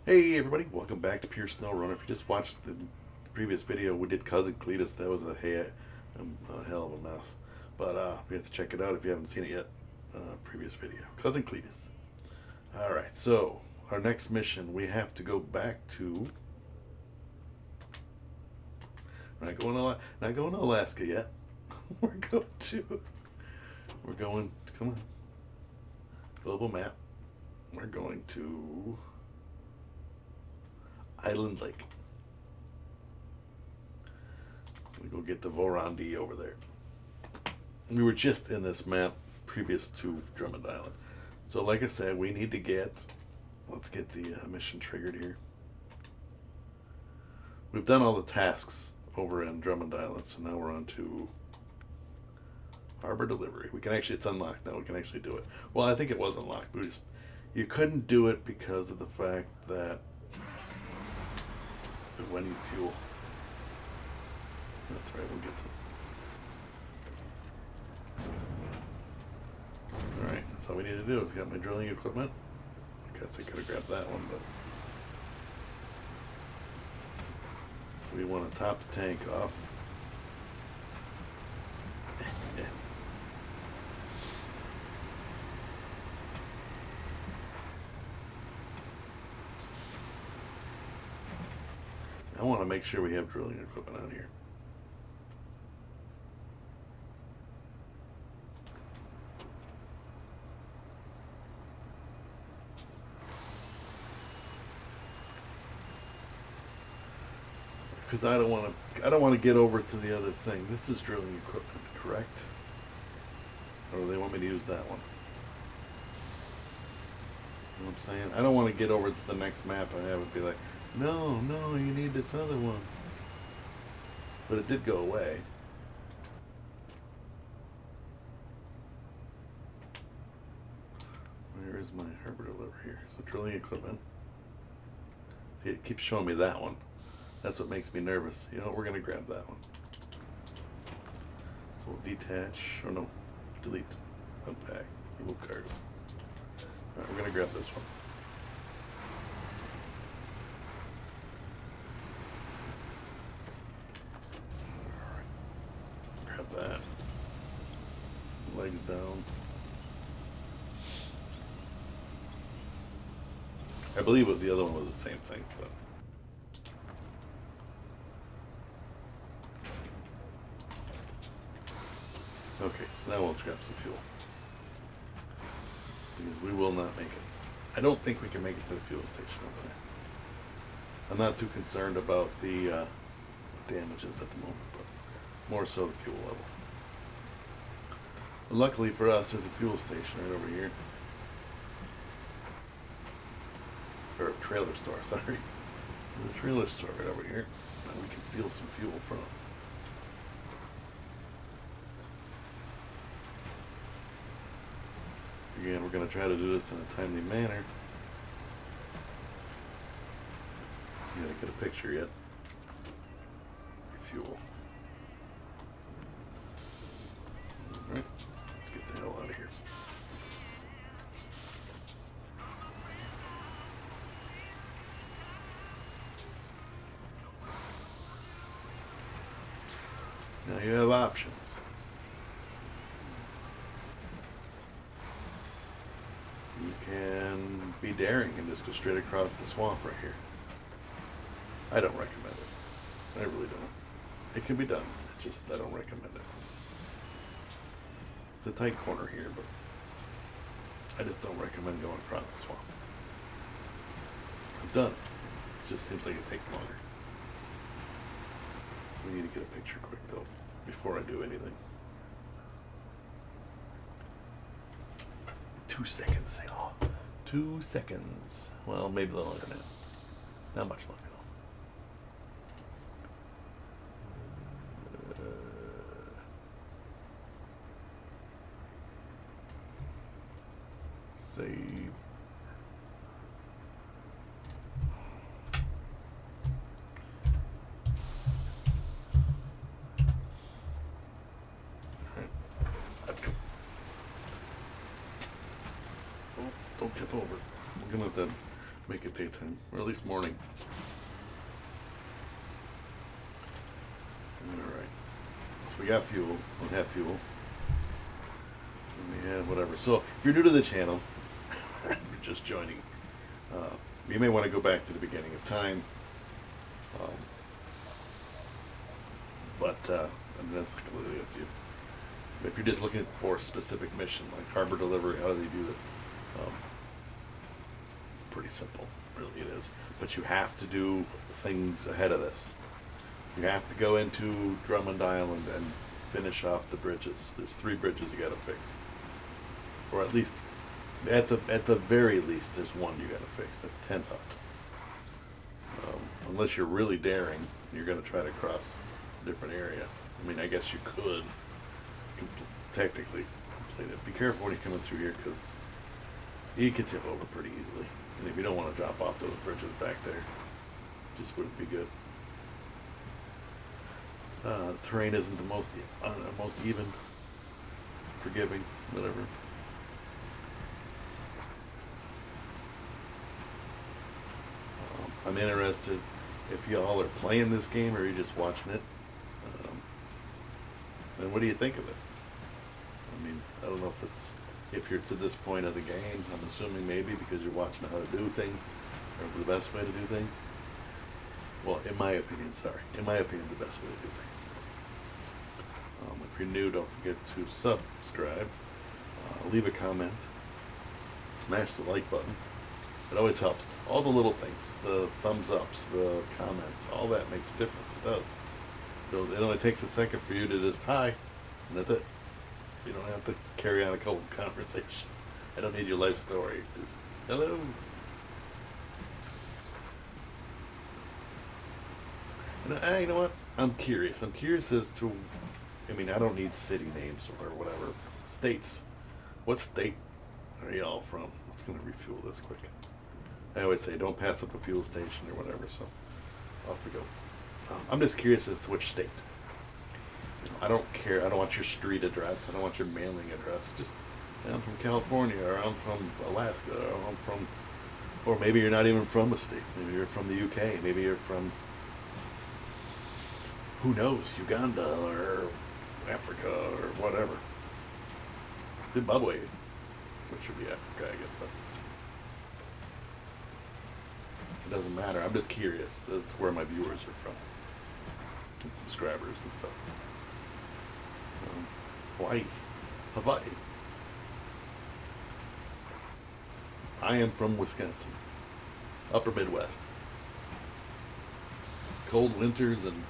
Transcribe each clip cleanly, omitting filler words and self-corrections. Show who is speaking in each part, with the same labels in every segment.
Speaker 1: Hey everybody, welcome back to Pure SnowRunner. If you just watched the previous video, we did Cousin Cletus. That was a hell of a mess. But you have to check it out if you haven't seen it yet. Previous video, Cousin Cletus. Alright, so our next mission, we have to go back to... not going to Alaska yet. We're going, come on. Global map. We're going to... Island Lake. We go get the Vorandi over there. We were just in this map previous to Drummond Island. So like I said, we need to let's get the mission triggered here. We've done all the tasks over in Drummond Island, so now we're on to Harbor Delivery. We can actually, it's unlocked now, we can actually do it. Well, I think it was unlocked. You couldn't do it because of the fact that when you fuel. That's right, we'll get some. Alright, that's all we need to do is got my drilling equipment. I guess I could have grabbed that one, but we want to top the tank off. I want to make sure we have drilling equipment on here. Because I don't want to get over to the other thing. This is drilling equipment, correct? Or do they want me to use that one? You know what I'm saying? I don't want to get over to the next map and have it be like, no, you need this other one. But it did go away. Where is my harbor delivery here? So drilling equipment. See, it keeps showing me that one. That's what makes me nervous. You know what, we're gonna grab that one. So we'll detach, or no, delete, unpack, remove cargo. Alright, we're gonna grab this one. That legs down. I believe the other one was the same thing, but okay, so now we'll grab some fuel because we will not make it. I don't think we can make it to the fuel station over there. I'm not too concerned about the damages at the moment, but more so the fuel level. Luckily for us, there's a fuel station right over here. Or a trailer store, sorry. There's a trailer store right over here. And we can steal some fuel from. Again, we're going to try to do this in a timely manner. You gotta get a picture yet. Fuel. Alright, let's get the hell out of here. Now you have options. You can be daring and just go straight across the swamp right here. I don't recommend it. I really don't. It can be done. It's just I don't recommend it. It's a tight corner here, but I just don't recommend going across the swamp. I've done it. It just seems like it takes longer. We need to get a picture quick though, before I do anything. 2 seconds, oh, 2 seconds. Well, maybe a little longer now. Not much longer. Save. Don't tip over. We're gonna have to Make it daytime, or at least morning. Alright. So we got fuel. We have fuel. And we have whatever. So if you're new to the channel, if you're just joining, you may want to go back to the beginning of time. I mean, that's completely up to you. But if you're just looking for a specific mission, like harbor delivery, how do they do that? It's pretty simple, really it is. But you have to do things ahead of this. You have to go into Drummond Island and finish off the bridges. There's 3 bridges you got to fix, or at least, at the very least, there's one you got to fix. That's 10 hut. Unless you're really daring, you're going to try to cross a different area. I mean, I guess you could technically complete it. Be careful when you're coming through here, because you can tip over pretty easily. And if you don't want to drop off those bridges back there, just wouldn't be good. The terrain isn't the most even, forgiving, whatever. I'm interested if y'all are playing this game or you're just watching it. And what do you think of it? I mean, I don't know if you're to this point of the game. I'm assuming maybe because you're watching how to do things, or the best way to do things. Well, in my opinion, the best way to do things. If you're new, don't forget to subscribe, leave a comment, smash the like button. It always helps. All the little things, the thumbs ups, the comments, all that makes a difference. It does. So it only takes a second for you to just hi, and that's it. You don't have to carry on a couple of conversation. I don't need your life story. Just hello. And you know what? I'm curious. I'm curious as to. I mean, I don't need city names or whatever. States. What state are y'all from? Let's gonna refuel this quick. I always say don't pass up a fuel station or whatever. So off we go. I'm just curious as to which state. I don't care. I don't want your street address. I don't want your mailing address. Just, I'm from California, or I'm from Alaska, or I'm from, or maybe you're not even from the States. Maybe you're from the UK. Maybe you're from, who knows, Uganda, or Africa, or whatever. Zimbabwe, which should be Africa, I guess, but it doesn't matter. I'm just curious as to where my viewers are from, and subscribers and stuff. Hawaii. I am from Wisconsin, upper Midwest. Cold winters and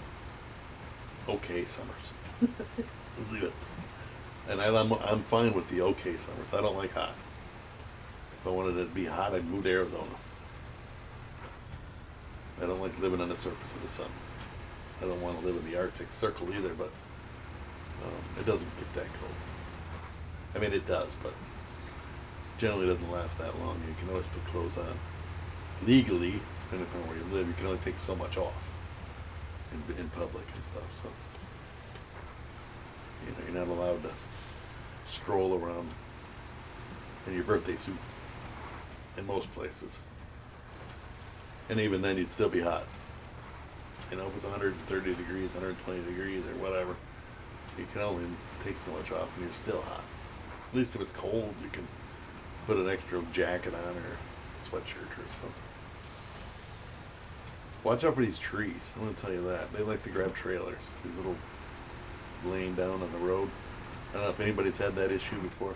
Speaker 1: okay summers. Let's leave it. And I'm fine with the okay summers. I don't like hot. If I wanted it to be hot, I'd move to Arizona. I don't like living on the surface of the sun. I don't want to live in the Arctic Circle either, but it doesn't get that cold. I mean, it does, but generally doesn't last that long. You can always put clothes on. Legally, depending upon where you live, you can only take so much off in public and stuff. So, you're not allowed to stroll around in your birthday suit in most places. And even then, you'd still be hot. If it's 130 degrees, 120 degrees, or whatever, you can only take so much off and you're still hot. At least if it's cold, you can put an extra jacket on or a sweatshirt or something. Watch out for these trees. I'm going to tell you that. They like to grab trailers. These little laying down on the road. I don't know if anybody's had that issue before.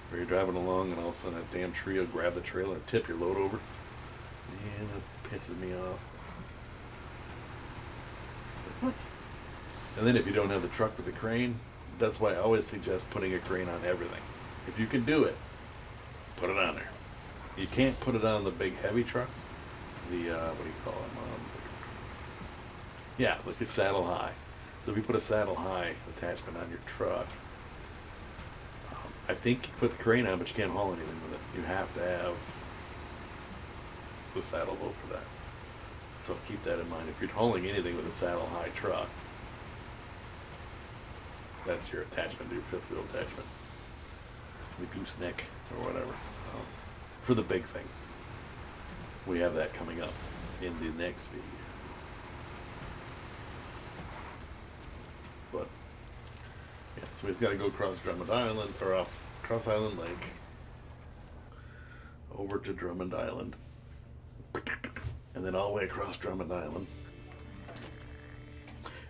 Speaker 1: Where you're driving along and all of a sudden a damn tree will grab the trailer and tip your load over. Man, that pisses me off. It's like, what? And then if you don't have the truck with the crane, that's why I always suggest putting a crane on everything. If you can do it, put it on there. You can't put it on the big heavy trucks. The, what do you call them? Yeah, like a saddle high. So if you put a saddle high attachment on your truck, I think you put the crane on, but you can't haul anything with it. You have to have the saddle load for that. So keep that in mind. If you're hauling anything with a saddle high truck, that's your attachment, your fifth wheel attachment. The gooseneck or whatever. For the big things. We have that coming up in the next video. But yeah, so we've got to go across Drummond Island, or off Cross Island Lake, over to Drummond Island, and then all the way across Drummond Island.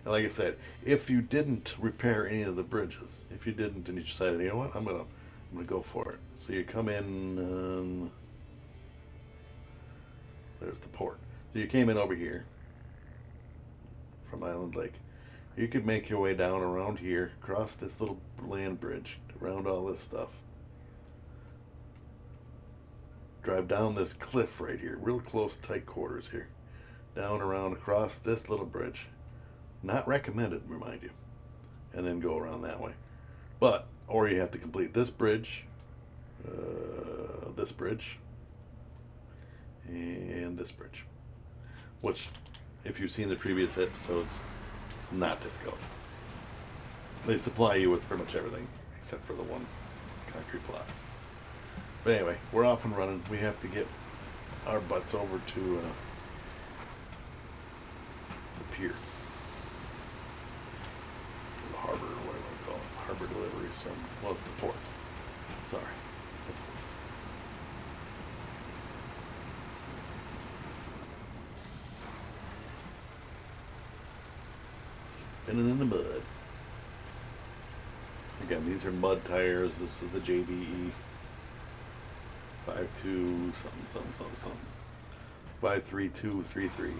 Speaker 1: And like I said, if you didn't repair any of the bridges, if you didn't, and you decided, you know what, I'm gonna go for it. So you come in. There's the port. So you came in over here from Island Lake. You could make your way down around here, cross this little land bridge, around all this stuff. Drive down this cliff right here, real close, tight quarters here. Down, around, across this little bridge. Not recommended, remind you. And then go around that way. But, or you have to complete this bridge, and this bridge. Which, if you've seen the previous episodes, it's not difficult. They supply you with pretty much everything, except for the one concrete block. But anyway, we're off and running. We have to get our butts over to the pier. The harbor, or whatever you call it. Harbor delivery. So, well, it's the port. Sorry. Spinning in the mud. Again, these are mud tires. This is the JBE 52 something 53233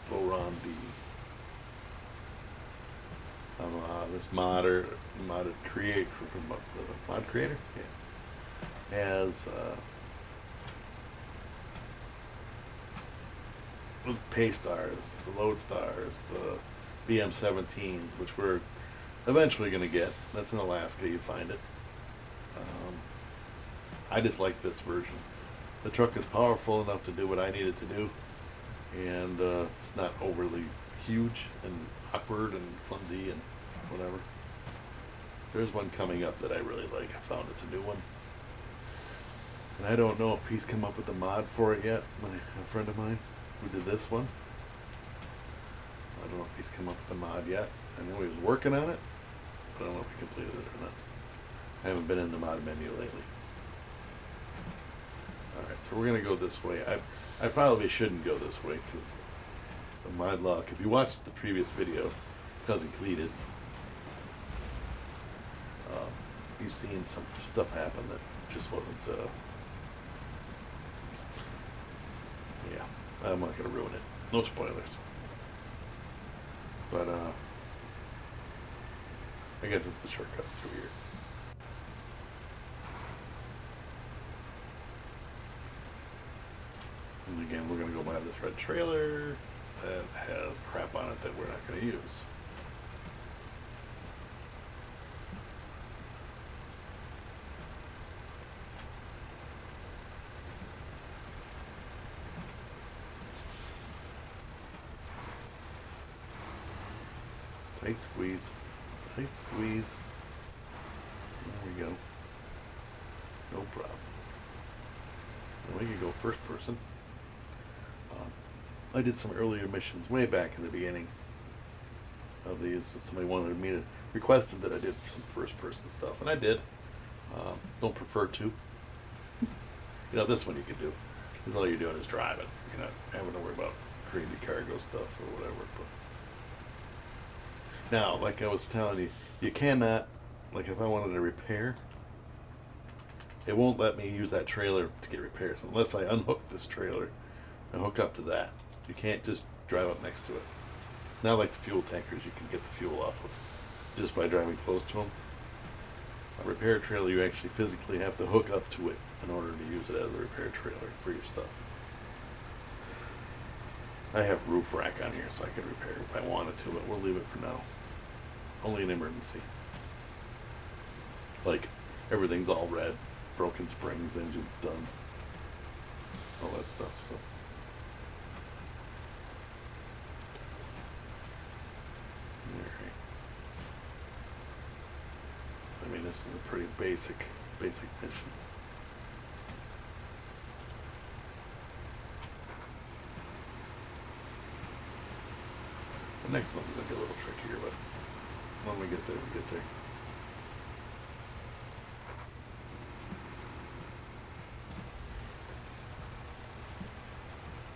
Speaker 1: Voron D. This mod creator, yeah, has with pay stars, the load stars, the BM17s, which we're eventually going to get. That's in Alaska. You find it. I just like this version. The truck is powerful enough to do what I need it to do, and it's not overly huge and awkward and clumsy and whatever. There's one coming up that I really like. I found it's a new one, and I don't know if he's come up with a mod for it yet. A friend of mine who did this one. I don't know if he's come up with a mod yet. I know he was working on it, but I don't know if he completed it or not. I haven't been in the mod menu lately. Alright, so we're going to go this way. I probably shouldn't go this way because of my luck. If you watched the previous video, Cousin Cletus, you've seen some stuff happen that just wasn't, yeah, I'm not going to ruin it. No spoilers. But, I guess it's a shortcut through here. And again, we're going to go buy this red trailer that has crap on it that we're not going to use. Tight squeeze. Tight squeeze. There we go. No problem. And we can go first person. I did some earlier missions way back in the beginning of these. Somebody wanted me to, requested that I did some first person stuff, and I did. Don't prefer to. You know, this one you could do, because all you're doing is driving. You're not having to worry about crazy cargo stuff or whatever. But now, like I was telling you, you cannot, like if I wanted to repair, it won't let me use that trailer to get repairs unless I unhook this trailer and hook up to that. You can't just drive up next to it. Not like the fuel tankers, you can get the fuel off of just by driving close to them. A repair trailer, you actually physically have to hook up to it in order to use it as a repair trailer for your stuff. I have roof rack on here so I can repair if I wanted to, but we'll leave it for now. Only an emergency. Like, everything's all red, broken springs, engine's done, all that stuff, so. I mean, this is a pretty basic mission. next one's going to be a little trickier, but when we get there, we get there.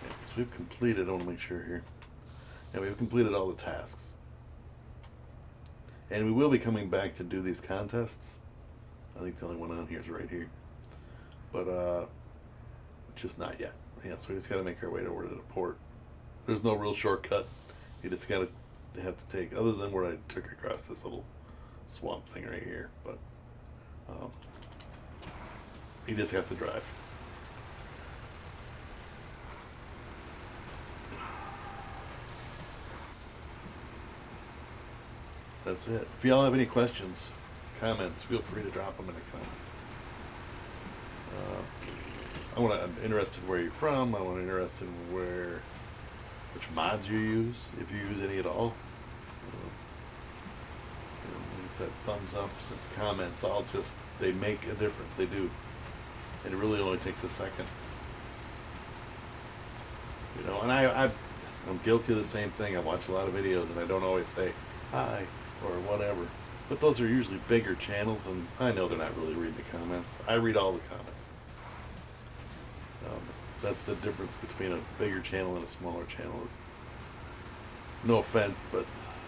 Speaker 1: Yeah, so we've completed, I want to make sure here. Yeah, we've completed all the tasks. And we will be coming back to do these contests. I think the only one on here is right here. But, just not yet. Yeah, so we just got to make our way over to the port. There's no real shortcut. You just got to have to take, other than where I took across this little swamp thing right here. But you just have to drive. That's it. If y'all have any questions, comments, feel free to drop them in the comments. I'm interested where you're from. I'm interested in which mods you use, if you use any at all. Like I said, thumbs ups and comments, they make a difference. They do. And it really only takes a second. And I'm guilty of the same thing. I watch a lot of videos and I don't always say hi or whatever. But those are usually bigger channels, and I know they're not really reading the comments. I read all the comments. That's the difference between a bigger channel and a smaller channel. No offense, but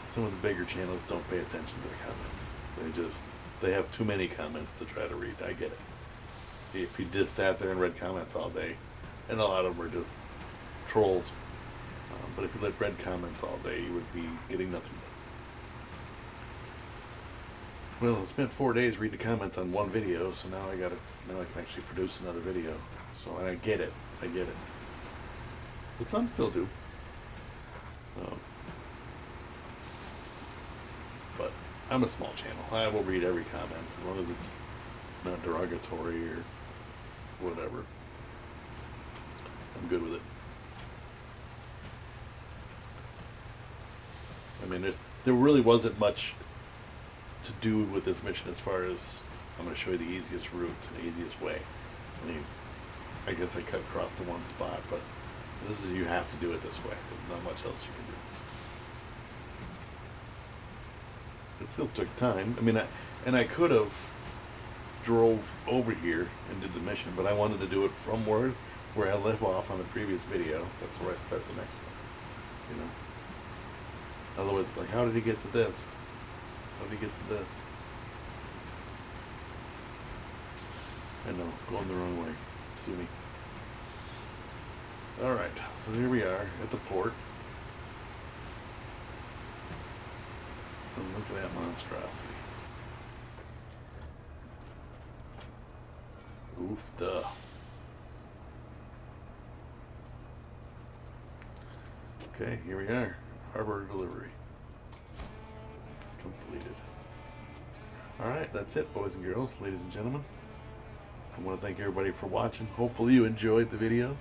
Speaker 1: some of the bigger channels don't pay attention to the comments. They have too many comments to try to read. I get it. If you just sat there and read comments all day, and a lot of them are just trolls, but if you read comments all day, you would be getting nothing done. Well, I spent 4 days reading the comments on one video, so now I can actually produce another video. So, and I get it. But some still do. But I'm a small channel. I will read every comment as long as it's not derogatory or whatever. I'm good with it. I mean, there really wasn't much to do with this mission as far as I'm going to show you the easiest routes and the easiest way. I guess I cut across the one spot, but you have to do it this way. There's not much else you can do. It still took time. I could have drove over here and did the mission, but I wanted to do it from where I left off on the previous video. That's where I start the next one. Otherwise, it's like, how did he get to this? How did he get to this? I know, going the wrong way. Sue me. Alright, so here we are at the port. And look at that monstrosity. Oof, duh. Okay, here we are. Harbor delivery. Completed. Alright, that's it, boys and girls, ladies and gentlemen. I want to thank everybody for watching. Hopefully you enjoyed the video.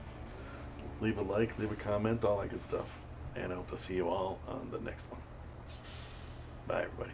Speaker 1: Leave a like, leave a comment, all that good stuff. And I hope to see you all on the next one. Bye, everybody.